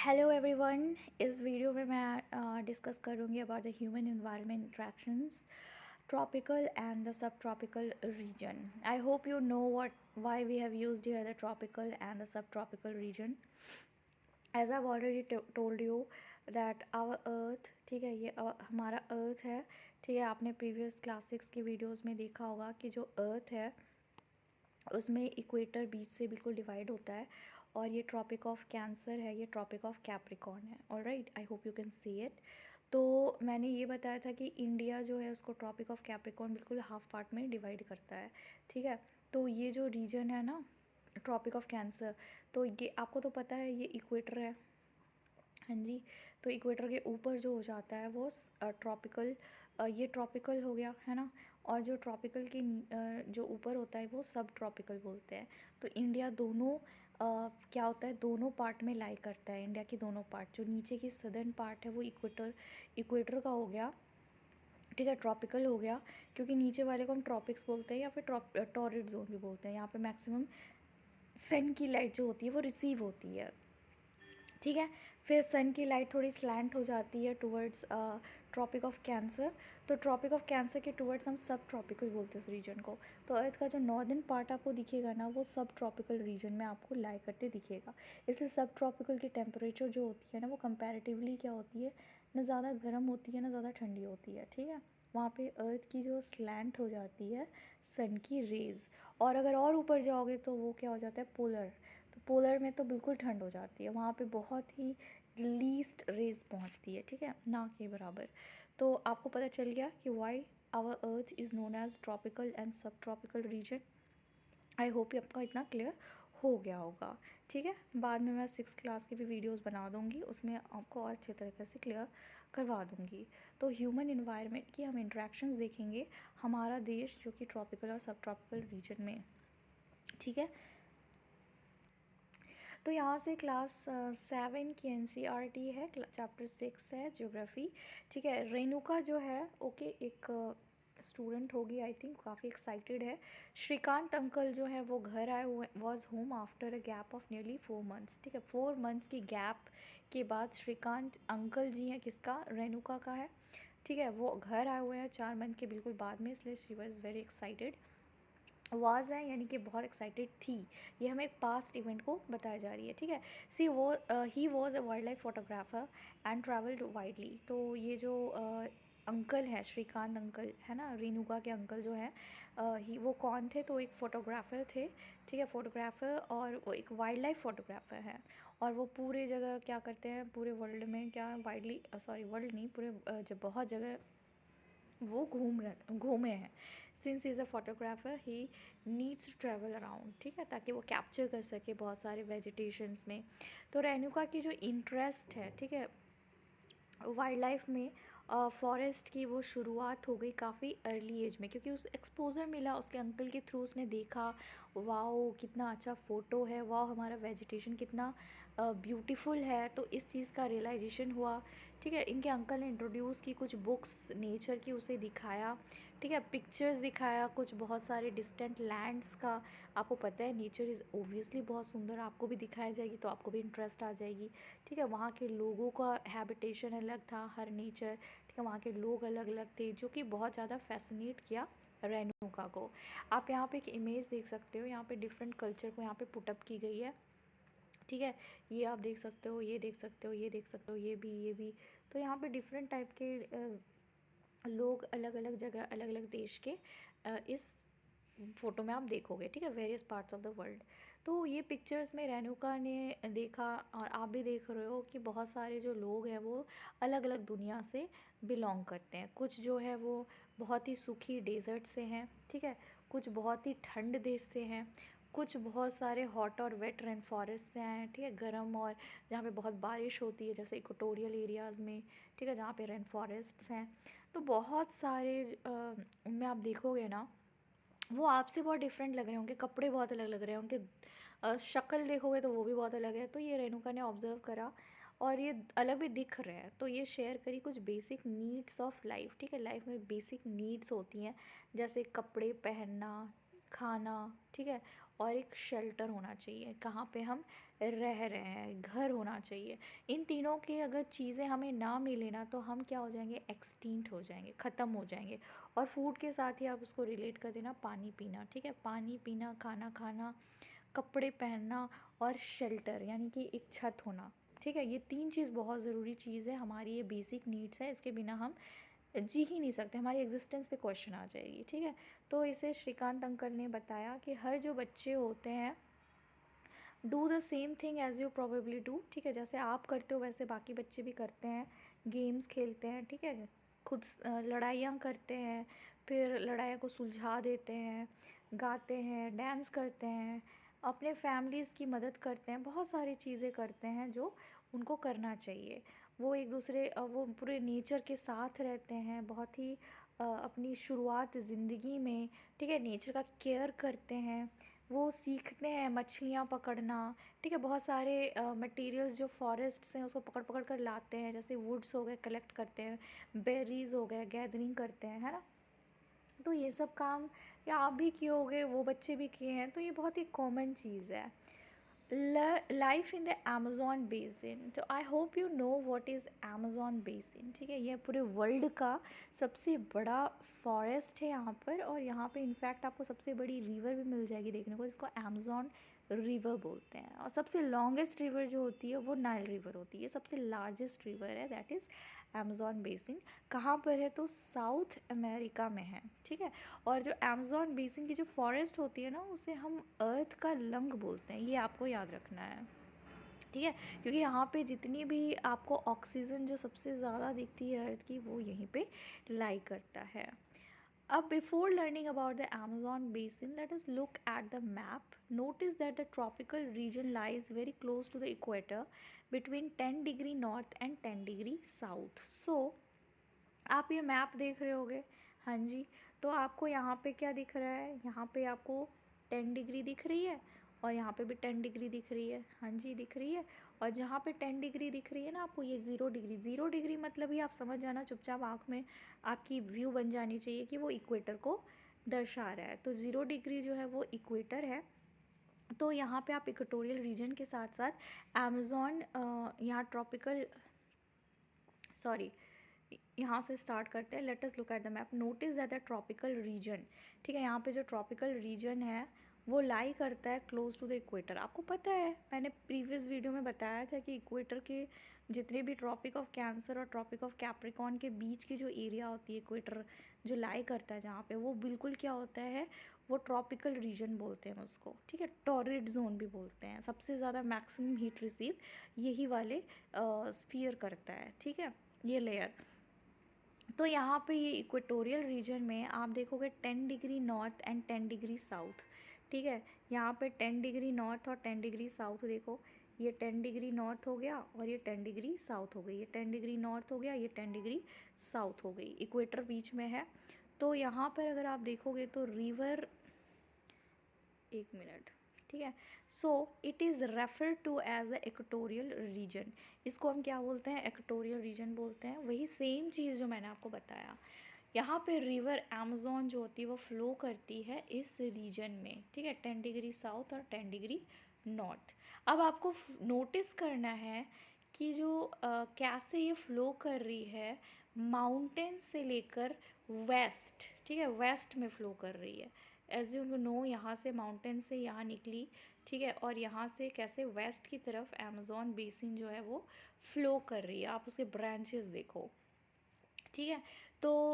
Hello everyone. इस video में मैं डिस्कस करूँगी about the human environment interactions tropical and the subtropical region. I hope you know why we have used here the tropical and the subtropical region. As I've already told you that our earth, ठीक है, ये हमारा earth है, ठीक है। आपने previous classics की videos में देखा होगा कि जो earth है उसमें इक्वेटर बीच से बिल्कुल डिवाइड होता है, और ये ट्रॉपिक ऑफ कैंसर है, ये ट्रॉपिक ऑफ कैप्रिकॉर्न है। Alright, I hope you can see it. तो मैंने ये बताया था कि इंडिया जो है उसको ट्रॉपिक ऑफ कैप्रिकॉर्न बिल्कुल हाफ पार्ट में डिवाइड करता है, ठीक है। तो ये जो रीजन है ना, ट्रॉपिक ऑफ कैंसर, तो ये आपको तो पता है, ये इक्वेटर है, हाँ जी। तो इक्वेटर के ऊपर जो हो जाता है वो ट्रॉपिकल, ये ट्रॉपिकल हो गया है ना। और जो ट्रॉपिकल के जो ऊपर होता है वो सब ट्रॉपिकल बोलते हैं। तो इंडिया दोनों क्या होता है, दोनों पार्ट में लाई करता है। इंडिया की दोनों पार्ट, जो नीचे की सदर्न पार्ट है वो इक्वेटर का हो गया, ठीक है, ट्रॉपिकल हो गया, क्योंकि नीचे वाले को हम ट्रॉपिक्स बोलते हैं या फिर टॉरिड जोन भी बोलते हैं। यहाँ पे मैक्सिमम सन की लाइट जो होती है वो रिसीव होती है, ठीक है। फिर सन की लाइट थोड़ी स्लैंट हो जाती है टुवर्ड्स ट्रॉपिक ऑफ कैंसर। तो ट्रॉपिक ऑफ कैंसर के टुवर्ड्स हम सब ट्रॉपिकल बोलते हैं इस रीजन को। तो अर्थ का जो नॉर्दर्न पार्ट आपको दिखेगा ना, वो सब ट्रॉपिकल रीजन में आपको लाई करते दिखेगा। इसलिए सब ट्रॉपिकल की टेम्परेचर जो होती है ना, वो कंपैरेटिवली क्या होती है, ना ज़्यादा गर्म होती है ना ज़्यादा ठंडी होती है, ठीक है। वहाँ पे अर्थ की जो स्लैंट हो जाती है सन की रेज़। और अगर और ऊपर जाओगे तो वो क्या हो जाता है, पोलर। तो पोलर में तो बिल्कुल ठंड हो जाती है, वहाँ पे बहुत ही लीस्ट रेज पहुँचती है, ठीक है, ना के बराबर। तो आपको पता चल गया कि why our earth is known as tropical and subtropical region. I hope ये आपका इतना क्लियर हो गया होगा, ठीक है। बाद में मैं 6th क्लास की भी वीडियोस बना दूँगी, उसमें आपको और अच्छे तरीके से क्लियर करवा दूँगी। तो ह्यूमन इन्वायरमेंट की हम इंट्रैक्शंस देखेंगे, हमारा देश जो कि ट्रॉपिकल और सब ट्रॉपिकल रीजन में, ठीक है। तो यहाँ से क्लास 7 की NCERT है, चैप्टर 6 है ज्योग्राफी, ठीक है। रेणुका जो है, ओके, एक स्टूडेंट होगी, आई थिंक काफ़ी एक्साइटेड है। श्रीकांत अंकल जो है वो घर आए हुए, was home after a gap of nearly 4 months, ठीक है। 4 मंथ्स की गैप के बाद श्रीकांत अंकल जी हैं, किसका, रेणुका का है, ठीक है। वो घर आए हुए हैं 4 मंथ के बिल्कुल बाद में, इसलिए she was very excited. Was है यानी कि बहुत एक्साइटेड थी, ये हमें एक पास्ट इवेंट को बताया जा रही है, ठीक है। सी वो he was a wild life photographer and travelled widely. तो ये जो अंकल है, श्रीकांत अंकल है ना, रेणुका के अंकल जो हैं, ही वो कौन थे, तो एक फ़ोटोग्राफ़र थे, ठीक है, फ़ोटोग्राफ़र, और वो एक वाइल्ड लाइफ फ़ोटोग्राफ़र हैं। और वो पूरे जगह क्या करते हैं, पूरे वर्ल्ड में क्या, वाइडली, सॉरी वर्ल्ड नहीं, पूरे जब बहुत जगह वो घूमे हैं। Since is a photographer he needs to travel around, ठीक है, ताकि वो कैप्चर कर सके बहुत सारे वेजिटेशंस में। तो रेणुका की जो इंटरेस्ट है, ठीक है, वाइल्ड लाइफ में, फॉरेस्ट की, वो शुरुआत हो गई काफ़ी अर्ली एज में, क्योंकि उस एक्सपोज़र मिला उसके अंकल के थ्रू। उसने देखा, वाओ कितना अच्छा फ़ोटो है, वाओ हमारा वेजिटेशन कितना ब्यूटीफुल है। तो इस चीज़ का रियलाइजेशन हुआ, ठीक है। इनके अंकल ने इंट्रोड्यूस की कुछ बुक्स नेचर की, उसे दिखाया, ठीक है, पिक्चर्स दिखाया कुछ बहुत सारे डिस्टेंट लैंड्स का। आपको पता है नेचर इज़ ओबियसली बहुत सुंदर, आपको भी दिखाया जाएगी तो आपको भी इंटरेस्ट आ जाएगी, ठीक है। वहाँ के लोगों का हैबिटेशन अलग था, हर नेचर, ठीक है, वहाँ के लोग अलग अलग थे, जो कि बहुत ज़्यादा फैसिनेट किया रेणुका को। आप यहाँ पे एक इमेज देख सकते हो, यहाँ पे डिफरेंट कल्चर को यहाँ पे पुटअप की गई है, ठीक है। ये आप देख सकते हो, ये देख सकते हो, ये देख सकते हो, ये भी। तो यहाँ पे डिफरेंट टाइप के लोग अलग अलग जगह, अलग अलग देश के इस फ़ोटो में आप देखोगे, ठीक है, various parts of the world. तो ये पिक्चर्स में रेणुका ने देखा, और आप भी देख रहे हो कि बहुत सारे जो लोग हैं वो अलग अलग दुनिया से बिलोंग करते हैं। कुछ जो है वो बहुत ही सूखी डेजर्ट से हैं, ठीक है, कुछ बहुत ही ठंड देश से हैं, कुछ बहुत सारे हॉट और वेट रेन फॉरेस्ट से हैं, ठीक है, गर्म और जहाँ पे बहुत बारिश होती है, जैसे इक्वेटोरियल एरियाज़ में, ठीक है, जहाँ पे रेन फॉरेस्ट्स हैं। तो बहुत सारे उनमें आप देखोगे ना, वो आपसे बहुत डिफरेंट लग रहे हैं, उनके कपड़े बहुत अलग लग रहे हैं, उनके शक्ल देखोगे तो वो भी बहुत अलग है। तो ये रेणुका ने ऑब्ज़र्व करा, और ये अलग भी दिख रहे हैं, तो ये शेयर करी कुछ बेसिक नीड्स ऑफ लाइफ, ठीक है। लाइफ में बेसिक नीड्स होती हैं, जैसे कपड़े पहनना, खाना, ठीक है, और एक शेल्टर होना चाहिए, कहाँ पे हम रह रहे हैं, घर होना चाहिए। इन तीनों के अगर चीज़ें हमें ना मिले ना तो हम क्या हो जाएंगे, एक्सटिंक्ट हो जाएंगे, ख़त्म हो जाएंगे। और फूड के साथ ही आप उसको रिलेट कर देना, पानी पीना, ठीक है, पानी पीना, खाना खाना, कपड़े पहनना और शेल्टर यानी कि एक छत होना, ठीक है। ये तीन चीज़ बहुत ज़रूरी चीज़ है, हमारी ये बेसिक नीड्स है, इसके बिना हम जी ही नहीं सकते, हमारी एग्जिस्टेंस पे क्वेश्चन आ जाएगी, ठीक है। तो इसे श्रीकांत अंकल ने बताया कि हर जो बच्चे होते हैं do the same thing as you probably do, ठीक है, जैसे आप करते हो वैसे बाकी बच्चे भी करते हैं, गेम्स खेलते हैं, ठीक है, खुद लड़ाइयाँ करते हैं, फिर लड़ाइयों को सुलझा देते हैं, गाते हैं, डांस करते हैं, अपने फैमिलीज़ की मदद करते हैं, बहुत सारी चीज़ें करते हैं जो उनको करना चाहिए। वो एक दूसरे वो पूरे नेचर के साथ रहते हैं, बहुत ही अपनी शुरुआत ज़िंदगी में, ठीक है, नेचर का केयर करते हैं, वो सीखते हैं मछलियाँ पकड़ना, ठीक है, बहुत सारे मटेरियल्स जो फॉरेस्ट से हैं उसको पकड़ पकड़ कर लाते हैं, जैसे वुड्स हो गए कलेक्ट करते हैं, बेरीज हो गए गैदरिंग करते हैं, है ना। तो ये सब काम या आप भी किए होगे, वो बच्चे भी किए हैं, तो ये बहुत ही कॉमन चीज़ है। Life in the Amazon basin, तो I hope you know what is Amazon basin, ठीक है। ये पूरे वर्ल्ड का सबसे बड़ा फॉरेस्ट है यहाँ पर, और यहाँ पे इनफैक्ट आपको सबसे बड़ी रिवर भी मिल जाएगी देखने को, जिसको अमेज़ॉन रिवर बोलते हैं। और सबसे लॉन्गेस्ट रिवर जो होती है वो नाइल रिवर होती है, सबसे लार्जेस्ट रिवर है, दैट इज़ अमेज़ॉन बेसिन। कहाँ पर है, तो साउथ अमेरिका में है, ठीक है। और जो अमेज़ॉन बेसिन की जो फॉरेस्ट होती है ना, उसे हम अर्थ का लंग बोलते हैं, ये आपको याद रखना है, ठीक है, क्योंकि यहाँ पे जितनी भी आपको ऑक्सीजन जो सबसे ज़्यादा दिखती है अर्थ की, वो यहीं पे लाई करता है। अब before learning about the Amazon basin, let us look at the map. Notice that the tropical region lies very close to the equator between 10 degree north and 10 degree south. So आप ये मैप देख रहे होगे, हाँ जी। तो आपको यहाँ पे क्या दिख रहा है, यहाँ पे आपको 10 डिग्री दिख रही है, और यहाँ पे भी 10 डिग्री दिख रही है, हाँ जी दिख रही है। और जहाँ पे 10 डिग्री दिख रही है ना आपको, ये 0 डिग्री, 0 डिग्री मतलब ही आप समझ जाना, चुपचाप आँख में आपकी व्यू बन जानी चाहिए कि वो इक्वेटर को दर्शा रहा है। तो 0 डिग्री जो है वो इक्वेटर है। तो यहाँ पे आप इक्वेटोरियल रीजन के साथ साथ अमेज़ॉन, यहाँ ट्रॉपिकल, सॉरी, यहाँ से स्टार्ट करते हैं। Let us look at the map. Notice that the tropical region, ठीक है, यहाँ पे जो ट्रॉपिकल रीजन है वो लाई करता है क्लोज टू द इक्वेटर। आपको पता है, मैंने प्रीवियस वीडियो में बताया था कि इक्वेटर के जितने भी ट्रॉपिक ऑफ कैंसर और ट्रॉपिक ऑफ कैप्रिकॉर्न के बीच की जो एरिया होती है, इक्वेटर जो लाई करता है जहाँ पे, वो बिल्कुल क्या होता है, वो ट्रॉपिकल रीजन बोलते हैं उसको, ठीक है, टॉरिड जोन भी बोलते हैं। सबसे ज़्यादा मैक्सिमम हीट रिसीव यही वाले स्फीयर करता है, ठीक है, ये लेयर। तो यहाँ पे ये इक्वेटोरियल रीजन में आप देखोगे 10 degree north and 10 degree south, ठीक है। यहाँ पे 10 डिग्री नॉर्थ और 10 डिग्री साउथ देखो, ये 10 डिग्री नॉर्थ हो गया और ये 10 डिग्री साउथ हो गई, ये 10 डिग्री नॉर्थ हो गया, ये 10 डिग्री साउथ हो गई, इक्वेटर बीच में है। तो यहाँ पर अगर आप देखोगे तो रिवर, एक मिनट, ठीक है, so it is refer to as the equatorial region. इसको हम क्या बोलते हैं, इक्वेटोरियल रीजन बोलते हैं। वही सेम चीज़ जो मैंने आपको बताया, यहाँ पे रिवर अमेज़ॉन जो होती है वो फ्लो करती है इस रीजन में, ठीक है, 10 डिग्री साउथ और 10 डिग्री नॉर्थ। अब आपको नोटिस करना है कि जो कैसे ये फ्लो कर रही है, माउंटेन से लेकर वेस्ट, ठीक है, वेस्ट में फ्लो कर रही है। एज यू नो, यहाँ से माउंटेन से यहाँ निकली, ठीक है, और यहाँ से कैसे वेस्ट की तरफ अमेज़ॉन बेसिन जो है वो फ्लो कर रही है, आप उसके ब्रांचेस देखो, ठीक है। तो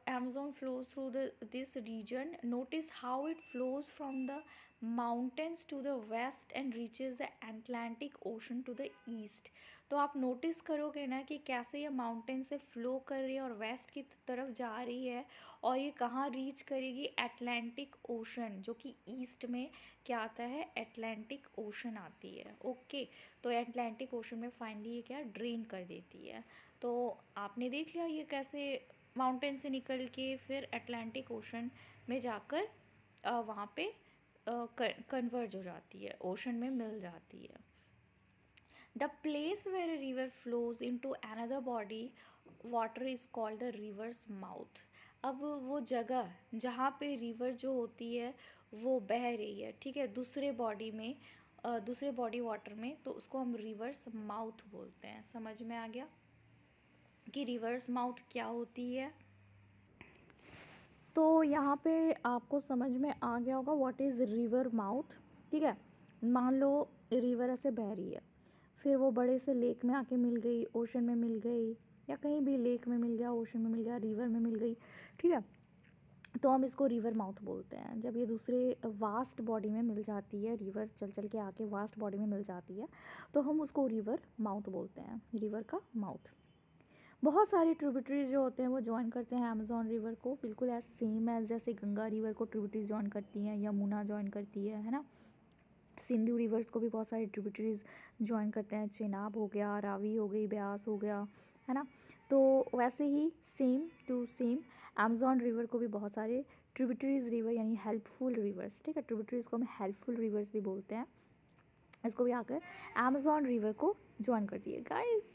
Amazon flows through this region. Notice how it flows from the mountains to the west and reaches the Atlantic ocean to the east. तो आप नोटिस करोगे ना कि कैसे ये माउंटेन से फ्लो कर रही है और वेस्ट की तरफ जा रही है, और ये कहाँ रीच करेगी, अटलांटिक ओशन, जो कि ईस्ट में क्या आता है, अटलांटिक ओशन आती है, ओके। तो अटलांटिक ओशन में फाइनली ये क्या ड्रेन कर देती है। तो आपने देख लिया ये कैसे माउंटेन से निकल के फिर अटलांटिक ओशन में जाकर वहाँ पे कन्वर्ज हो जाती है, ओशन में मिल जाती है। The place where a river flows into another body water is called the river's mouth। अब वो जगह जहाँ पे रिवर जो होती है वो बह रही है, ठीक है, दूसरे बॉडी में, दूसरे बॉडी वाटर में, तो उसको हम रिवर्स माउथ बोलते हैं। समझ में आ गया कि रिवर्स माउथ क्या होती है। तो यहाँ पे आपको समझ में आ गया होगा व्हाट इज़ रिवर माउथ, ठीक है। मान लो रिवर ऐसे बह रही है, फिर वो बड़े से लेक में आके मिल गई, ओशन में मिल गई, या कहीं भी लेक में मिल गया, ओशन में मिल गया, रिवर में मिल गई, ठीक है, तो हम इसको रिवर माउथ बोलते हैं। जब ये दूसरे वास्ट बॉडी में मिल जाती है, रिवर चल चल के आके वास्ट बॉडी में मिल जाती है, तो हम उसको रिवर माउथ बोलते हैं, रिवर का माउथ। बहुत सारे ट्रिब्यूटरीज जो होते हैं वो ज्वाइन करते हैं अमेज़ॉन रिवर को, बिल्कुल एज सेम एज जैसे गंगा रिवर को ट्रिब्यूटरीज ज्वाइन करती हैं, यमुना ज्वाइन करती है ना। सिंधु रिवर्स को भी बहुत सारे ट्रिब्यूटरीज ज्वाइन करते हैं, चेनाब हो गया, रावी हो गई, ब्यास हो गया, है ना। तो वैसे ही same to same Amazon river को भी बहुत सारे ट्रिब्यूटरीज रिवर यानी हेल्पफुल रिवर्स, ठीक है, ट्रिब्यूटरीज को हम हेल्पफुल रिवर्स भी बोलते हैं, इसको भी आकर अमेज़ॉन रिवर को ज्वाइन करती है। Guys,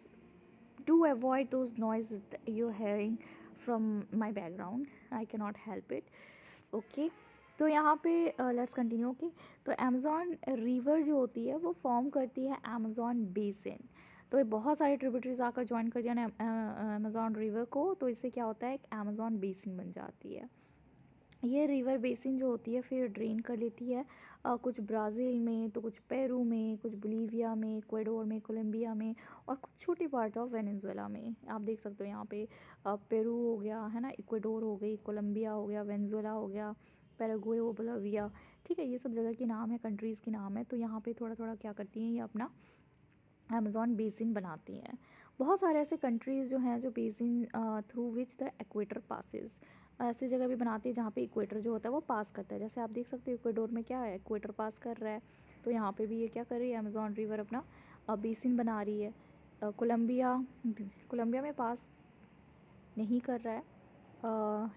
do avoid those noises that you're hearing from my background, I cannot help it, okay। तो यहाँ पे लेट्स कंटिन्यू, ओके। तो अमेज़ॉन रिवर जो होती है वो फॉर्म करती है अमेज़ॉन बेसिन। तो ये बहुत सारे ट्रिब्यूटरीज आकर ज्वाइन कर दिया ना अमेज़ॉन रिवर को, तो इससे क्या होता है, एक अमेज़ॉन बेसिन बन जाती है। ये रिवर बेसिन जो होती है फिर ड्रेन कर लेती है कुछ ब्राज़ील में, तो कुछ पेरू में, कुछ बोलीविया में, इक्वाडोर में, कोलंबिया में, और कुछ छोटी पार्ट ऑफ वेनेजुएला में। आप देख सकते हो यहाँ पे पेरू हो गया, है ना, इक्वाडोर हो गई, कोलंबिया हो गया, वेनेजुएला हो गया, पैराग्वे, बोलिविया, ठीक है, ये सब जगह के नाम है, कंट्रीज़ के नाम है। तो यहाँ पे थोड़ा थोड़ा क्या करती हैं, ये अपना अमेज़ॉन बेसिन बनाती हैं। बहुत सारे ऐसे कंट्रीज़ जो हैं जो basin through which the equator passes, ऐसी जगह भी बनाती है जहाँ पे इक्वेटर जो होता है वो पास करता है। जैसे आप देख सकते हो इक्वेडोर में क्या है, इक्वेटर पास कर रहा है, तो यहाँ पे भी ये क्या कर रही है, अमेज़ॉन रिवर अपना बेसिन बना रही है। कोलंबिया, कोलंबिया में पास नहीं कर रहा है,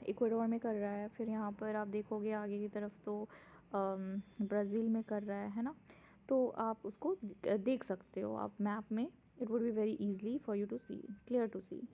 इक्वेडोर में कर रहा है। फिर यहाँ पर आप देखोगे आगे की तरफ तो ब्राज़ील में कर रहा है ना। तो आप उसको देख सकते हो आप मैप में, it would be very easily for you to see, clear to see.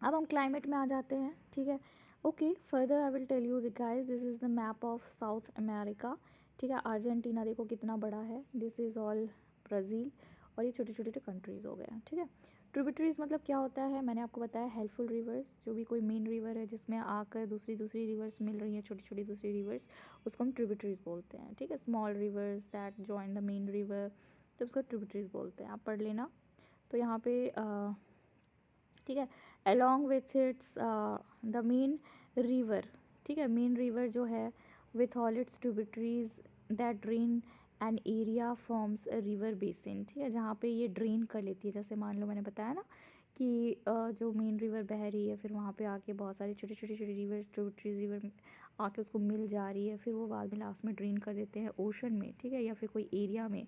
अब हम क्लाइमेट में आ जाते हैं, ठीक है, okay. Further I will tell you guys, this is the map of South America, ठीक है। अर्जेंटीना देखो कितना बड़ा है, दिस इज़ ऑल ब्राज़ील, और ये छोटे छोटे कंट्रीज़ हो गए, ठीक है। ट्रिब्यूटरीज मतलब क्या होता है, मैंने आपको बताया हेल्पफुल रिवर्स, जो भी कोई मेन रिवर है जिसमें आकर दूसरी दूसरी रिवर्स मिल रही हैं, छोटी छोटी दूसरी रिवर्स, उसको हम ट्रिब्यूटरीज बोलते हैं, ठीक है। Small reverse that join the main river, तो उसको ट्रिब्यूटरीज बोलते हैं, आप पढ़ लेना। तो यहाँ पे ठीक है, along with its the main river, ठीक है, मेन रिवर जो है with all its tributaries that drain an area forms a river basin, ठीक है, जहाँ पे ये ड्रेन कर लेती है। जैसे मान लो मैंने बताया ना कि जो मेन रिवर बह रही है, फिर वहाँ पे आके बहुत सारी छोटी छोटी छोटी रिवर, ट्रिब्यूटरीज रिवर आके उसको मिल जा रही है, फिर वो बाद में लास्ट में ड्रेन कर देते हैं ओशन में, ठीक है, या फिर कोई एरिया में।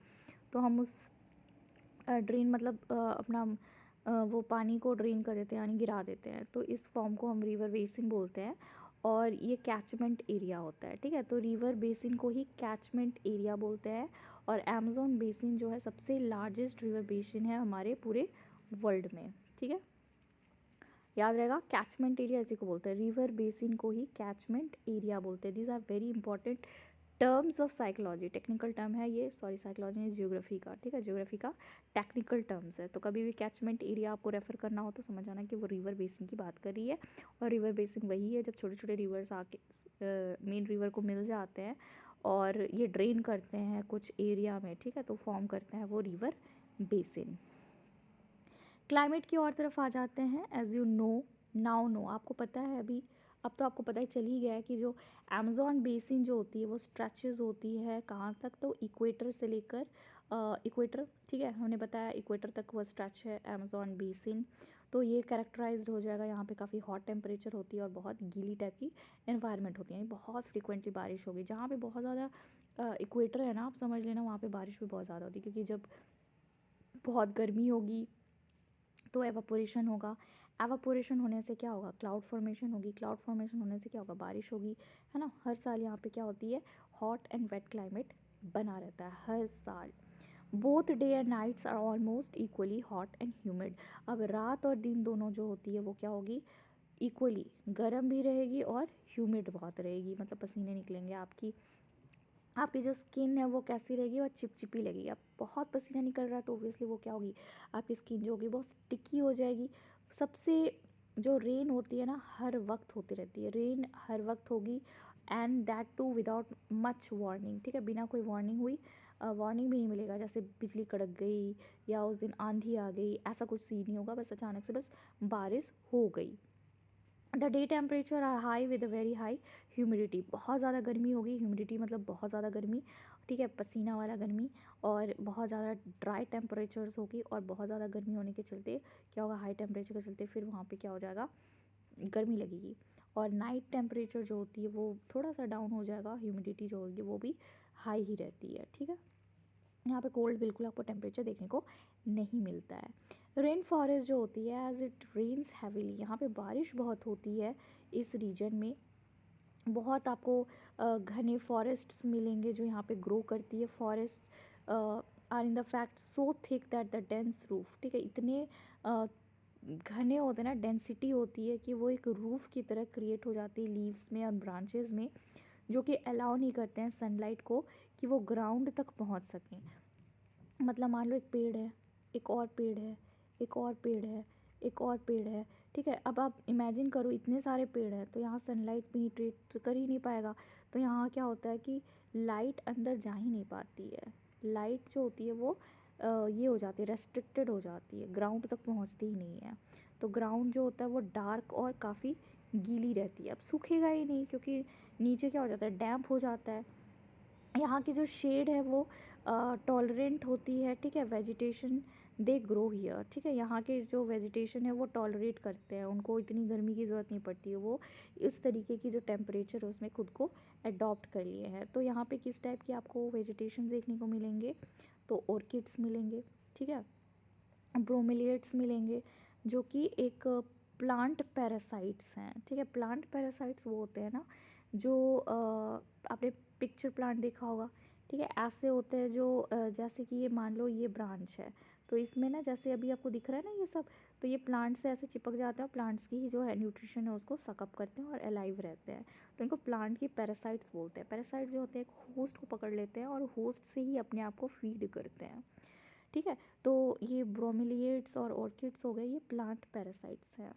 तो हम उस ड्रेन मतलब अपना वो पानी को ड्रेन कर देते हैं यानी गिरा देते हैं, तो इस फॉर्म को हम रिवर बेसिन बोलते हैं, और ये कैचमेंट एरिया होता है, ठीक है। तो रिवर बेसिन को ही कैचमेंट एरिया बोलते हैं, और अमेज़न बेसिन जो है सबसे लार्जेस्ट रिवर बेसिन है हमारे पूरे वर्ल्ड में, ठीक है, याद रहेगा, कैचमेंट एरिया इसी को बोलते हैं, रिवर बेसिन को ही कैचमेंट एरिया बोलते हैं। These are very important terms of psychology, technical term है ये, सॉरी साइकोलॉजी नहीं, जियोग्राफी का, ठीक है, जियोग्राफी का टेक्निकल टर्म्स है। तो कभी भी कैचमेंट एरिया आपको रेफर करना हो तो समझ आना कि वो रिवर बेसिन की बात कर रही है, और रिवर बेसिन वही है जब छोटे छोटे रिवर्स आके मेन रिवर को मिल जाते हैं और ये ड्रेन करते हैं कुछ एरिया में, ठीक है, तो फॉर्म करते हैं वो रिवर बेसिन। क्लाइमेट की और तरफ आ जाते हैं, एज यू नो आपको पता है अभी, अब तो आपको पता ही चल ही गया है कि जो अमेज़ॉन बेसिन जो होती है वो स्ट्रेचेस होती है कहाँ तक, तो इक्वेटर से लेकर इक्वेटर, ठीक है, हमने बताया इक्वेटर तक वो स्ट्रेच है अमेज़ॉन बेसिन। तो ये कैरेक्टराइज्ड हो जाएगा, यहाँ पे काफ़ी हॉट टेम्परेचर होती है और बहुत गीली टाइप की एनवायरनमेंट होती है, बहुत फ्रिक्वेंटली बारिश होगी। जहाँ पे बहुत ज़्यादा इक्वेटर है ना, आप समझ लेना वहाँ पे बारिश भी बहुत ज़्यादा होती है, क्योंकि जब बहुत गर्मी होगी तो एवापोरेशन होगा, एवापोरेशन होने से क्या होगा, क्लाउड फॉर्मेशन होगी, क्लाउड फॉर्मेशन होने से क्या होगा, बारिश होगी, है ना। हर साल यहाँ पे क्या होती है, हॉट एंड वेट क्लाइमेट बना रहता है हर साल। Both day and nights are almost equally hot and humid. अब रात और दिन दोनों जो होती है वो क्या होगी, इक्वली गर्म भी रहेगी और ह्यूमिड बहुत रहेगी, मतलब पसीने निकलेंगे आपकी, आपकी जो स्किन है वो कैसी रहेगी, वो चिपचिपी लगेगी। अब बहुत पसीना निकल रहा है तो ऑब्वियसली वो क्या होगी, आपकी स्किन जो होगी बहुत स्टिकी हो जाएगी। सबसे जो रेन होती है ना, हर वक्त होती रहती है, रेन हर वक्त होगी, and that too without much warning, ठीक है, बिना कोई वार्निंग हुई, वार्निंग भी नहीं मिलेगा, जैसे बिजली कड़क गई या उस दिन आंधी आ गई, ऐसा कुछ सीन नहीं होगा, बस अचानक से बस बारिश हो गई। The day temperature are high with a very high humidity, बहुत ज़्यादा गर्मी होगी, ह्यूमिडिटी मतलब बहुत ज़्यादा गर्मी, ठीक है, पसीना वाला गर्मी, और बहुत ज़्यादा ड्राई टेम्परेचर्स होगी, और बहुत ज़्यादा गर्मी होने के चलते क्या होगा, हाई टेम्परेचर के चलते फिर वहाँ पे क्या हो जाएगा, गर्मी लगेगी। और नाइट टेम्परेचर जो होती है वो थोड़ा सा डाउन हो जाएगा, ह्यूमिडिटी जो होगी वो भी हाई ही रहती है, ठीक है। यहाँ पे कोल्ड बिल्कुल आपको टेम्परेचर देखने को नहीं मिलता है। रेन फॉरेस्ट जो होती है, एज इट रेन्स हैविली, यहाँ पे बारिश बहुत होती है इस रीजन में, बहुत आपको घने फॉरेस्ट्स मिलेंगे जो यहाँ पे ग्रो करती है। Forest are in the fact so thick that the dense roof, ठीक है, इतने घने होते हैं ना, डेंसिटी होती है कि वो एक रूफ की तरह क्रिएट हो जाती है लीव्स में और ब्रांचेस में, जो कि अलाउ नहीं करते हैं सनलाइट को कि वो ग्राउंड तक पहुँच सकें। मतलब मान लो एक पेड़ है, एक और पेड़ है, एक और पेड़ है, एक और पेड़ है, ठीक है, अब आप इमेजिन करो इतने सारे पेड़ हैं तो यहाँ सनलाइट पेनिट्रेट तो कर ही नहीं पाएगा, तो यहाँ क्या होता है कि लाइट अंदर जा ही नहीं पाती है, लाइट जो होती है वो ये हो जाती है, रेस्ट्रिक्टेड हो जाती है, ग्राउंड तक पहुँचती ही नहीं है। तो ग्राउंड जो होता है वो डार्क और काफ़ी गीली रहती है, अब सूखेगा ही नहीं क्योंकि नीचे क्या हो जाता है, डैम्प हो जाता है। यहाँ की जो शेड है वो टॉलरेंट होती है, ठीक है, वेजिटेशन दे ग्रो हियर, ठीक है, यहाँ के जो वेजिटेशन है वो टॉलरेट करते हैं, उनको इतनी गर्मी की ज़रूरत नहीं पड़ती है, वो इस तरीके की जो टेम्परेचर है उसमें खुद को अडॉप्ट कर लिए हैं। तो यहाँ पे किस टाइप की आपको वेजिटेशन देखने को मिलेंगे, तो ऑर्किड्स मिलेंगे, ठीक है, ब्रोमिलिएट्स मिलेंगे, जो कि एक प्लांट पैरासाइट्स हैं, ठीक है, प्लांट पैरासाइट्स वो होते हैं ना जो आपने पिक्चर प्लांट देखा होगा, ठीक है, ऐसे होते हैं जो जैसे कि ये मान लो ये ब्रांच है, तो इसमें ना जैसे अभी आपको दिख रहा है ना ये सब, तो ये प्लांट से ऐसे चिपक जाते हैं और प्लांट्स की ही जो है न्यूट्रिशन है उसको सकअप करते हैं और अलाइव रहते हैं, तो इनको प्लांट की पैरासाइट्स बोलते हैं। पैरासाइट्स जो होते हैं एक होस्ट को पकड़ लेते हैं और होस्ट से ही अपने आप को फीड करते हैं, ठीक है। तो ये ब्रोमिलिएट्स और ऑर्किड्स हो गए, ये प्लांट पैरासाइट्स हैं।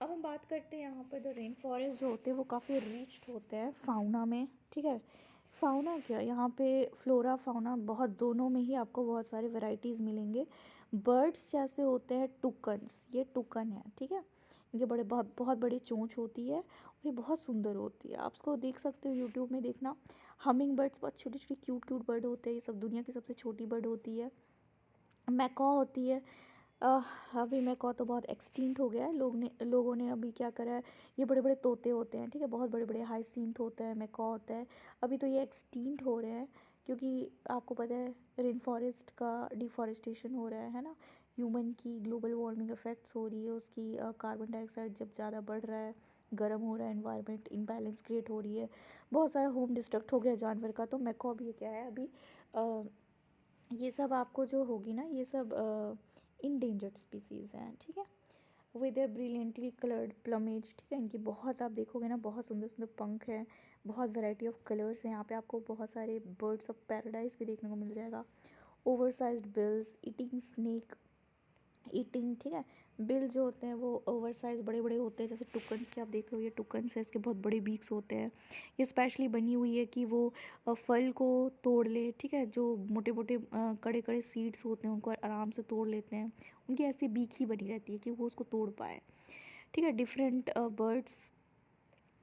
अब हम बात करते हैं यहाँ पर द रेन फॉरेस्ट जो होते हैं वो काफ़ी रिच्ड होते हैं फाउना में, ठीक है। फाउना क्या, यहाँ पे फ्लोरा फाउना बहुत, दोनों में ही आपको बहुत सारे वैरायटीज़ मिलेंगे। बर्ड्स जैसे होते हैं टुकन्स, ये टुकन है, ठीक है, इनके बड़े बहुत बहुत बड़ी चोंच होती है और ये बहुत सुंदर होती है, आप इसको देख सकते हो यूट्यूब में देखना। हमिंग बर्ड्स बहुत छोटी छोटी क्यूट क्यूट बर्ड होते हैं, ये सब दुनिया की सबसे छोटी बर्ड होती है। मैकॉ होती है, अभी मैकॉ तो बहुत एक्सटिंक्ट हो गया है, लोगों ने अभी क्या करा है, ये बड़े बड़े तोते होते हैं, ठीक है, बहुत बड़े बड़े हाइसिंथ होते हैं, मैकॉ होता है, अभी तो ये एक्सटिंक्ट हो रहे हैं क्योंकि आपको पता है रेन फॉरेस्ट का डिफॉरेस्टेशन हो रहा है ना, ह्यूमन की ग्लोबल वार्मिंग इफेक्ट्स हो रही है उसकी, कार्बन डाइऑक्साइड जब ज़्यादा बढ़ रहा है, गर्म हो रहा है, इन्वायरमेंट इम्बैलेंस क्रिएट हो रही है, बहुत सारा होम डिस्ट्रक्ट हो गया जानवर का, तो मैकॉ भी क्या है अभी ये सब आपको जो होगी ना, ये सब इंडेंजर्ड स्पीसीज़ हैं, ठीक है, with A brilliantly coloured plumage, ठीक है, इनकी बहुत आप देखोगे ना बहुत सुंदर सुंदर पंख हैं, बहुत वैरायटी ऑफ कलर्स हैं, यहाँ पे आपको बहुत सारे बर्ड्स ऑफ पैराडाइज भी देखने को मिल जाएगा। Over sized bills, eating snake, eating, ठीक है, बिल जो होते हैं वो ओवर साइज बड़े बड़े होते हैं, जैसे टुकन्स के आप देख रहे हो, ये टुकन्स है, इसके बहुत बड़े बीक्स होते हैं, ये स्पेशली बनी हुई है कि वो फल को तोड़ ले, ठीक है, जो मोटे मोटे कड़े कड़े सीड्स होते हैं उनको आराम से तोड़ लेते हैं, उनकी ऐसी बीक ही बनी रहती है कि वो उसको तोड़ पाए, ठीक है। डिफरेंट बर्ड्स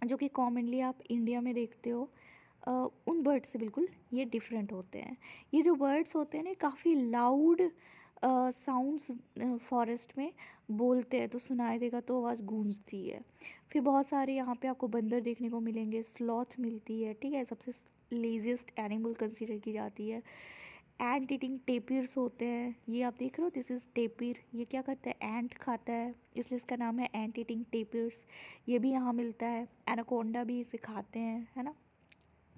जो कि कॉमनली आप इंडिया में देखते हो, उन बर्ड्स से बिल्कुल ये डिफरेंट होते हैं। ये जो बर्ड्स होते हैं ना काफ़ी लाउड साउंड्स फॉरेस्ट में बोलते हैं, तो सुनाई देगा तो आवाज़ गूंजती है। फिर बहुत सारे यहाँ पे आपको बंदर देखने को मिलेंगे, स्लॉथ मिलती है, ठीक है, सबसे लेजिएस्ट एनिमल कंसीडर की जाती है। एंट ईटिंग टेपियर्स होते हैं, ये आप देख रहे हो, दिस इज़ टेपियर, ये क्या करता है, एंट खाता है, इसलिए इसका नाम है एंट ईटिंग टेपियर्स, ये भी यहाँ मिलता है। एनाकोंडा भी इसे खाते हैं, है ना,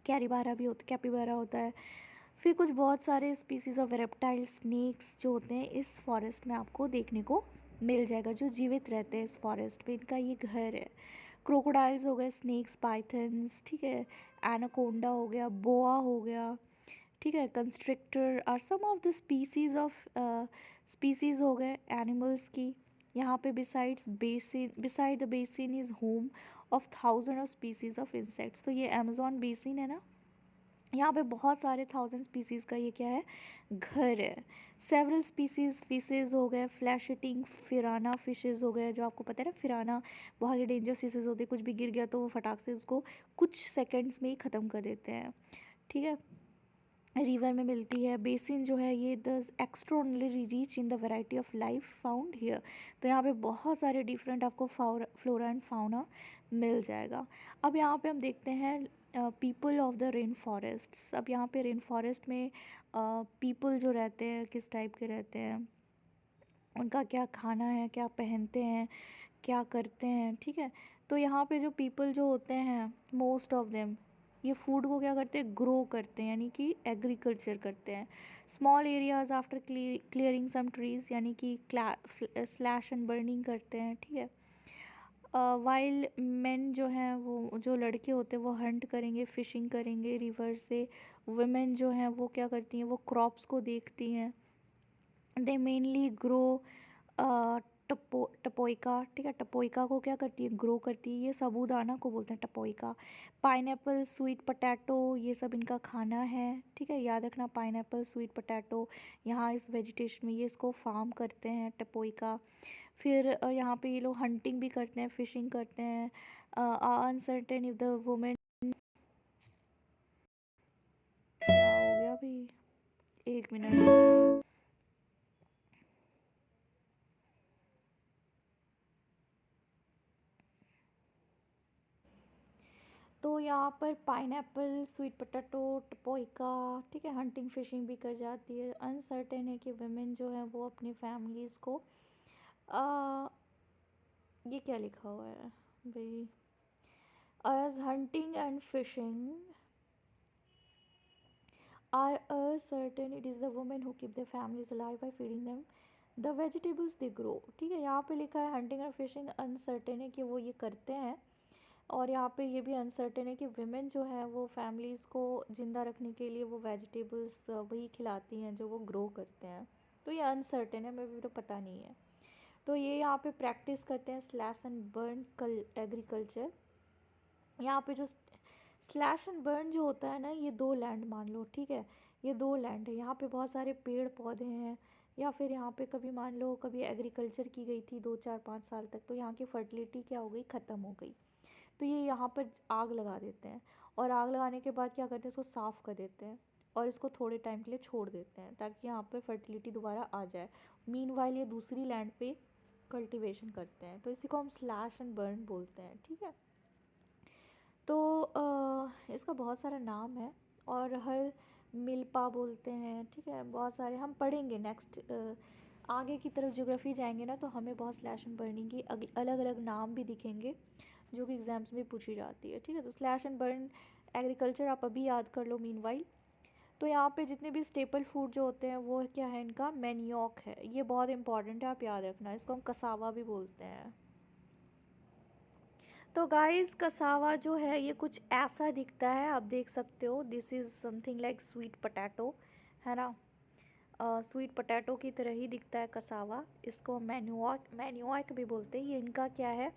कैपिबारा होता है। फिर कुछ बहुत सारे स्पीसीज़ ऑफ रेप्टाइल, स्नेक्स जो होते हैं इस फॉरेस्ट में आपको देखने को मिल जाएगा, जो जीवित रहते हैं इस फॉरेस्ट में, इनका ये घर है। क्रोकोडाइल्स हो गए, स्नेक्स, पाइथन्स, ठीक है, एनाकोंडा हो गया, बोआ हो गया, ठीक है, constrictor are some of the species of species हो गए एनिमल्स की। यहाँ पे beside the basin is home of thousand of species of insects. तो ये अमेजोन बेसिन है ना, यहाँ पे बहुत सारे थाउजेंड स्पीसीज़ का ये क्या है, घर है। सेवरल स्पीसीज फिशेज़ हो गए, फ्लैश ईटिंग फिराना फिशेज़ हो गए, जो आपको पता है ना फिराना बहुत ही डेंजरस फिशेज़ होते हैं, कुछ भी गिर गया तो वो फटाक से उसको कुछ सेकंड्स में ही ख़त्म कर देते हैं, ठीक है। रिवर में मिलती है। बेसिन जो है ये the extraordinary reach in the variety of life found here. तो यहाँ पे बहुत सारे डिफरेंट आपको फ्लोरा एंड फाउना मिल जाएगा। अब यहाँ पे हम देखते हैं people of the rain forest. अब यहाँ पे रेन फॉरेस्ट में पीपल जो रहते हैं किस टाइप के रहते हैं, उनका क्या खाना है, क्या पहनते हैं, क्या करते हैं, ठीक है। तो यहाँ पे जो पीपल जो होते हैं मोस्ट ऑफ देम ये फूड को क्या करते हैं, ग्रो करते हैं, यानी कि एग्रीकल्चर करते हैं। Small areas after clearing some trees, यानी कि स्लैश एंड बर्निंग करते हैं, ठीक है। वाइल मेन जो हैं वो जो लड़के होते हैं वो हंट करेंगे, फिशिंग करेंगे रिवर से। वुमेन जो हैं वो क्या करती हैं, वो क्रॉप्स को देखती हैं। दे मेनली ग्रो टपोइका, ठीक है, टपोइका को क्या करती है, ग्रो करती है, ये साबूदाना को बोलते हैं टपोइका। पाइनएप्पल, स्वीट पोटैटो, ये सब इनका खाना है, ठीक है, याद रखना पाइनएप्पल, स्वीट पोटैटो, यहाँ इस वेजिटेशन में ये इसको फार्म करते हैं टपोइका। फिर यहाँ पे ये लोग हंटिंग भी करते हैं, फिशिंग करते हैं। अनसर्टेन इफ द वुमेन, क्या हो गया भाई, एक मिनट। तो यहाँ पर पाइनएप्पल, स्वीट पोटैटो, टपोइका, ठीक है, हंटिंग फिशिंग भी कर जाती है। अनसर्टेन है कि वुमेन जो है वो अपनी फैमिलीज़ को आ, ये क्या लिखा हुआ है भाई, as hunting and fishing are certain it is the women who keep their families alive by feeding them the vegetables they grow, ठीक है। यहाँ पे लिखा है हंटिंग एंड फिशिंग अनसर्टेन है कि वो ये करते हैं, और यहाँ पे ये भी अनसर्टेन है कि विमेन जो है वो फैमिलीज़ को ज़िंदा रखने के लिए वो वेजिटेबल्स वही खिलाती हैं जो वो ग्रो करते हैं। तो ये अनसर्टेन है, मेरे को तो पता नहीं है। तो ये यहाँ पे प्रैक्टिस करते हैं स्लैश एंड बर्न एग्रीकल्चर। यहाँ पे जो स्लैश एंड बर्न जो होता है ना, ये दो लैंड मान लो, ठीक है, ये दो लैंड है, यहाँ पे बहुत सारे पेड़ पौधे हैं, या फिर यहाँ पे कभी मान लो कभी एग्रीकल्चर की गई थी 2 4 5 साल तक, तो यहाँ की फर्टिलिटी क्या हो गई, ख़त्म हो गई। तो ये यहाँ पर आग लगा देते हैं, और आग लगाने के बाद क्या करते हैं, इसको साफ़ कर देते हैं और इसको थोड़े टाइम के लिए छोड़ देते हैं ताकि यहाँ पर फर्टिलिटी दोबारा आ जाए। मीनवाइल ये दूसरी लैंड पे कल्टीवेशन करते हैं, तो इसी को हम स्लैश एंड बर्न बोलते हैं, ठीक है। तो इसका बहुत सारा नाम है, और हर मिल्पा बोलते हैं, ठीक है, बहुत सारे हम पढ़ेंगे नेक्स्ट आगे की तरफ ज्योग्राफी जाएंगे ना, तो हमें बहुत स्लैश एंड बर्निंग की अलग अलग नाम भी दिखेंगे जो कि एग्जाम्स में पूछी जाती है, ठीक है। तो स्लैश एंड बर्न एग्रीकल्चर आप अभी याद कर लो मीनवाइल। तो यहाँ पे जितने भी स्टेपल फूड जो होते हैं वो क्या है, इनका मैनियोक है, ये बहुत इंपॉर्टेंट है, आप याद रखना, इसको हम कसावा भी बोलते हैं। तो गाइस कसावा जो है ये कुछ ऐसा दिखता है, आप देख सकते हो, this is something like sweet potato, है ना, स्वीट पोटैटो की तरह ही दिखता है कसावा। इसको मैन्युआक भी बोलते हैं। ये इनका क्या है,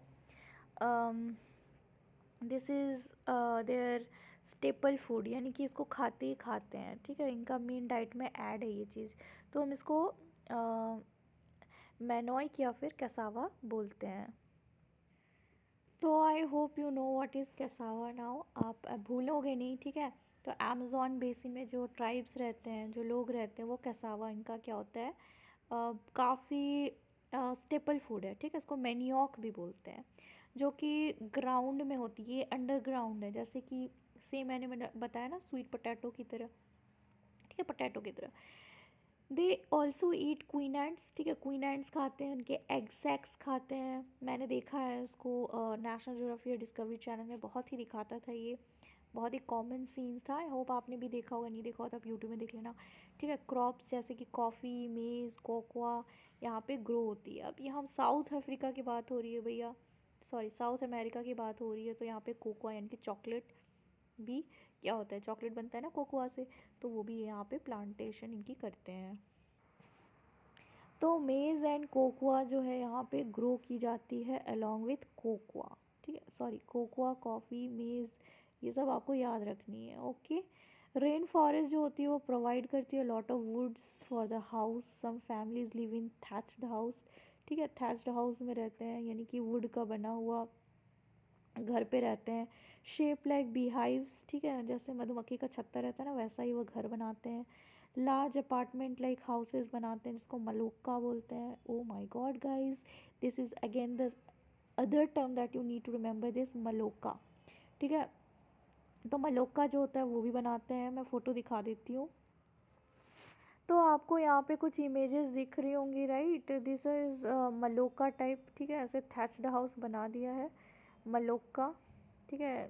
this is their staple food, यानी कि इसको खाते ही खाते हैं, ठीक है, इनका मेन डाइट में ऐड है ये चीज़। तो हम इसको मैनोइक या फिर कसावा बोलते हैं। तो I hope you know what is cassava now, आप अब भूलोगे नहीं, ठीक है। तो अमेज़ॉन बेसिन में जो ट्राइब्स रहते हैं, जो लोग रहते हैं, वो कैसावा इनका क्या होता है, काफ़ी स्टेपल फूड है, ठीक है। इसको मैनियोक भी बोलते हैं, जो कि ग्राउंड में होती है, ये अंडरग्राउंड है, जैसे कि सेम मैंने बताया ना स्वीट पोटैटो की तरह, ठीक है, पोटैटो की तरह। They also eat queen ants, ठीक है, क्वीन एंट्स खाते हैं, उनके एग सैक्स खाते हैं, मैंने देखा है इसको नेशनल ज्योग्राफी और डिस्कवरी चैनल में बहुत ही दिखाता था, ये बहुत ही कॉमन सीन्स था। आई होप आपने भी देखा होगा, नहीं देखा हो तो आप यूट्यूब में देख लेना, ठीक है। क्रॉप्स जैसे कि कॉफ़ी, मेज़, कोकोआ यहाँ पे ग्रो होती है। अब यहाँ हम साउथ अफ्रीका की बात हो रही है भैया, सॉरी साउथ अमेरिका की बात हो रही है, तो यहाँ पे कोकोआ यानी कि चॉकलेट भी क्या होता है, चॉकलेट बनता है ना कोकोआ से, तो वो भी यहाँ पे प्लांटेशन इनकी करते हैं। तो मेज़ एंड कोकोआ जो है यहाँ पे ग्रो की जाती है अलोंग विथ कोकोआ, ठीक है, सॉरी कोकोआ, कॉफ़ी, मेज़, ये सब आपको याद रखनी है। ओके। रेन फॉरेस्ट जो होती है वो प्रोवाइड करती है lot of woods for the house, some families live in thatched house, ठीक है, थैच्ड हाउस में रहते हैं यानी कि वुड का बना हुआ घर पे रहते हैं। शेप लाइक बीहाइव्स, ठीक है, जैसे मधुमक्खी का छत्ता रहता है ना, वैसा ही वो घर बनाते हैं। लार्ज अपार्टमेंट लाइक हाउसेस बनाते हैं जिसको मलोक्का बोलते हैं। Oh my god guys, this is again the other term that you need to remember this, maloca, ठीक है। तो मलोक्का जो होता है वो भी बनाते हैं, मैं फ़ोटो दिखा देती हूँ। तो आपको यहाँ पे कुछ इमेजेस दिख रही होंगी, राइट, दिस इज़ मलोक्का टाइप, ठीक है, ऐसे थैच्ड हाउस बना दिया है मलोक्का, ठीक है,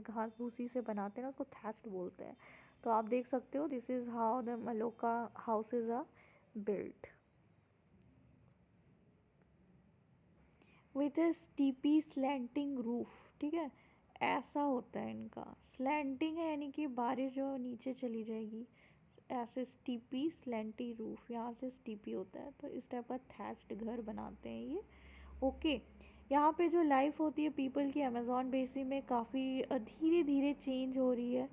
घास भूसी से बनाते हैं ना, उसको थैच्ड बोलते हैं। तो आप देख सकते हो this is how the maloca houses are built with a steepy slanting roof, ठीक है, ऐसा होता है इनका। स्लैंटिंग है यानी कि बारिश जो नीचे चली जाएगी, ऐसे स्टीपी स्लैंटी रूफ, यहाँ से स्टीपी होता है, तो इस टाइप का थैच्ड घर बनाते हैं ये। ओके। यहाँ पे जो लाइफ होती है पीपल की अमेज़ॉन बेसिन में काफ़ी धीरे धीरे चेंज हो रही है।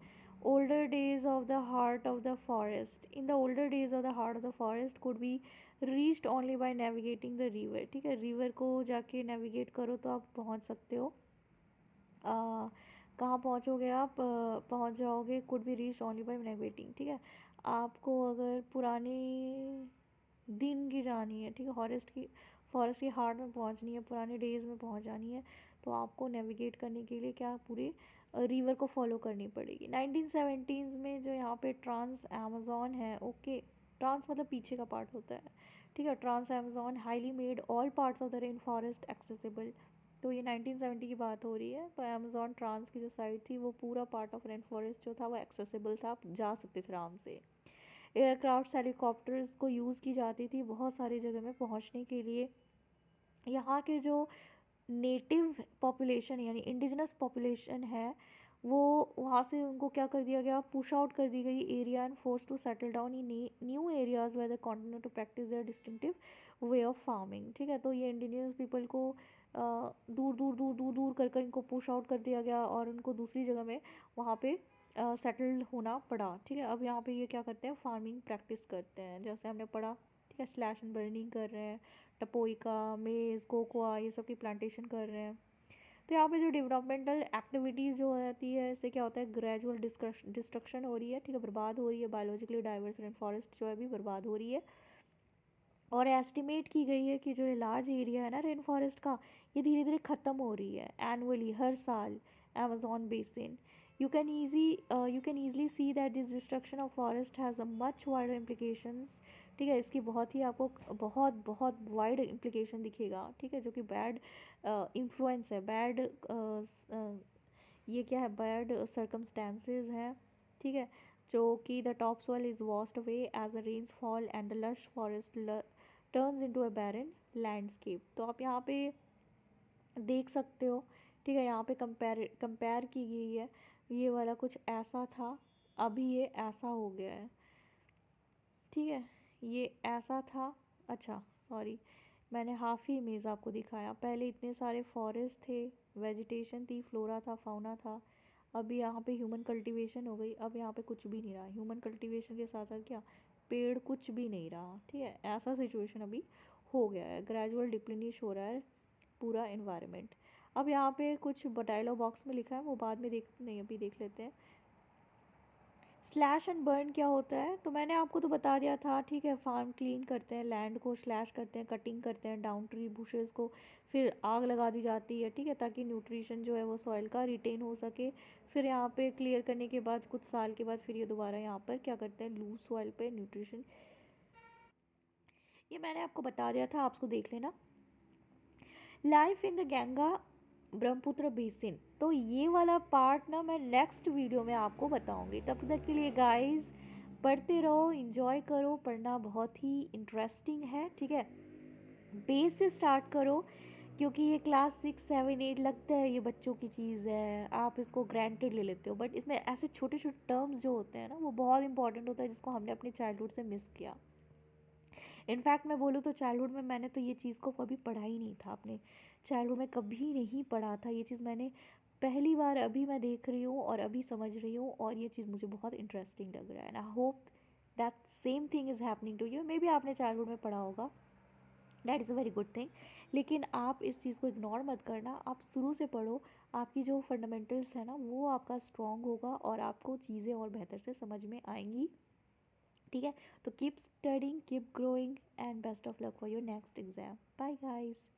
Older days of the heart of the forest, in the older days of the heart of the forest could be reached only by navigating the river, ठीक है, रिवर को जाके नेविगेट करो तो आप पहुँच सकते हो। कहाँ पहुँचोगे आप, पहुँच जाओगे, could be reached only by navigating, ठीक है। आपको अगर पुराने दिन की जानी है, ठीक है, फॉरेस्ट की हार्ट में पहुंचनी है, पुराने डेज़ में पहुंच जानी है, तो आपको नेविगेट करने के लिए क्या पूरे रिवर को फॉलो करनी पड़ेगी। 1970s में जो यहाँ पे ट्रांस अमेज़ॉन है, ओके, ट्रांस मतलब पीछे का पार्ट होता है, ठीक है, trans Amazon highly made all parts of the rain forest accessible. तो ये 1970 की बात हो रही है, तो अमेज़ॉन ट्रांस की जो साइड थी वो पूरा पार्ट ऑफ रेन फॉरेस्ट जो था वो एक्सेसिबल था, आप जा सकते थे आराम से। एयरक्राफ्ट हेलीकॉप्टर्स को यूज़ की जाती थी बहुत सारी जगह में पहुंचने के लिए। यहाँ के जो नेटिव पॉपुलेशन यानी इंडिजिनस पॉपुलेशन है, वो वहाँ से उनको क्या कर दिया गया, पुश आउट कर दी गई area and force to settle down in new areas where the continue to practice their distinctive way of farming, ठीक है। तो ये इंडिजिनस पीपल को दूर दूर दूर दूर दूर कर कर इनको पुश आउट कर दिया गया और उनको दूसरी जगह में वहाँ पे सेटल होना पड़ा, ठीक है। अब यहाँ पे ये क्या करते हैं, फार्मिंग प्रैक्टिस करते हैं, जैसे हमने पढ़ा, ठीक है, स्लैश एंड बर्निंग कर रहे हैं, टपोइका, मेज़, कोकोआ, ये सब की प्लांटेशन कर रहे हैं। तो यहाँ पे जो डेवलपमेंटल एक्टिविटीज़ जो होती है, इससे क्या होता है, ग्रेजुअल डिस्ट्रक्शन हो रही है, ठीक है, बर्बाद हो रही है, बायोलॉजिकली डाइवर्स रेन फॉरेस्ट जो है भी बर्बाद हो रही है। और एस्टिमेट की गई है कि जो ये लार्ज एरिया है ना रेन फॉरेस्ट का, ये धीरे धीरे ख़त्म हो रही है एनुअली, हर साल, Amazon basin. You can easily see that this destruction of forest has a much wider implications, ठीक है, इसकी बहुत ही आपको बहुत बहुत वाइड इम्प्लीकेशन दिखेगा, ठीक है, जो कि बैड इन्फ्लुएंस है, बैड ये क्या है, बैड सर्कमस्टेंसेज हैं, ठीक है, जो कि the top soil is washed away as the rains fall and the lush forest turns into a barren landscape. तो आप यहाँ पे देख सकते हो, ठीक है, यहाँ पे कंपेयर की गई है, ये वाला कुछ ऐसा था, अभी ये ऐसा हो गया है, ठीक है, ये ऐसा था, अच्छा सॉरी, मैंने हाफ ही इमेज आपको दिखाया, पहले इतने सारे फॉरेस्ट थे, वेजिटेशन थी, फ्लोरा था, फाउना था, अभी यहाँ पे ह्यूमन कल्टीवेशन हो गई, अब यहाँ पे कुछ भी नहीं रहा, ह्यूमन कल्टीवेशन के साथ साथ क्या, पेड़ कुछ भी नहीं रहा, ठीक है, ऐसा सिचुएशन अभी हो गया है, ग्रेजुअल डिप्लेनिश हो रहा है पूरा इन्वायरमेंट। अब यहाँ पे कुछ डायलॉग बॉक्स में लिखा है, वो बाद में देख नहीं, अभी देख लेते हैं। स्लैश एंड बर्न क्या होता है, तो मैंने आपको तो बता दिया था, ठीक है, फार्म क्लीन करते हैं, लैंड को स्लैश करते हैं, कटिंग करते हैं, डाउन ट्री बुशेस को, फिर आग लगा दी जाती है, ठीक है, ताकि न्यूट्रिशन जो है वो सॉइल का रिटेन हो सके। फिर यहाँ पे क्लियर करने के बाद कुछ साल के बाद फिर ये दोबारा यहाँ पर क्या करते हैं, लूज सॉइल पे न्यूट्रिशन, ये मैंने आपको बता दिया था, आप उसको देख लेना। Life in the Ganga Brahmaputra basin, तो ये वाला पार्ट ना मैं नेक्स्ट वीडियो में आपको बताऊंगी, तब तक के लिए गाइस पढ़ते रहो, इंजॉय करो, पढ़ना बहुत ही इंटरेस्टिंग है, ठीक है, बेस से स्टार्ट करो, क्योंकि ये क्लास 6 7 8 लगता है ये बच्चों की चीज़ है, आप इसको ग्रांटेड ले लेते हो, बट इसमें ऐसे छोटे छोटे टर्म्स जो होते हैं ना वो बहुत इंपॉर्टेंट होता है, जिसको हमने अपने चाइल्डहुड से मिस किया। इनफैक्ट मैं बोलूँ तो चाइल्डहुड में मैंने तो ये चीज़ को कभी पढ़ा ही नहीं था, अपने चाइल्डहुड में कभी नहीं पढ़ा था ये चीज़, मैंने पहली बार अभी मैं देख रही हूँ और अभी समझ रही हूँ, और ये चीज़ मुझे बहुत इंटरेस्टिंग लग रहा है, and I hope that same thing is happening to you. Maybe आपने चाइल्डहुड में पढ़ा होगा, that is a very good thing. लेकिन आप इस चीज़ को इग्नोर मत करना, आप शुरू से पढ़ो, आपकी जो फंडामेंटल्स है ना वो आपका स्ट्रॉन्ग होगा और आपको चीज़ें और बेहतर से समझ में आएंगी। ठीक है, तो keep studying, keep growing, and best of luck for your next exam. Bye guys.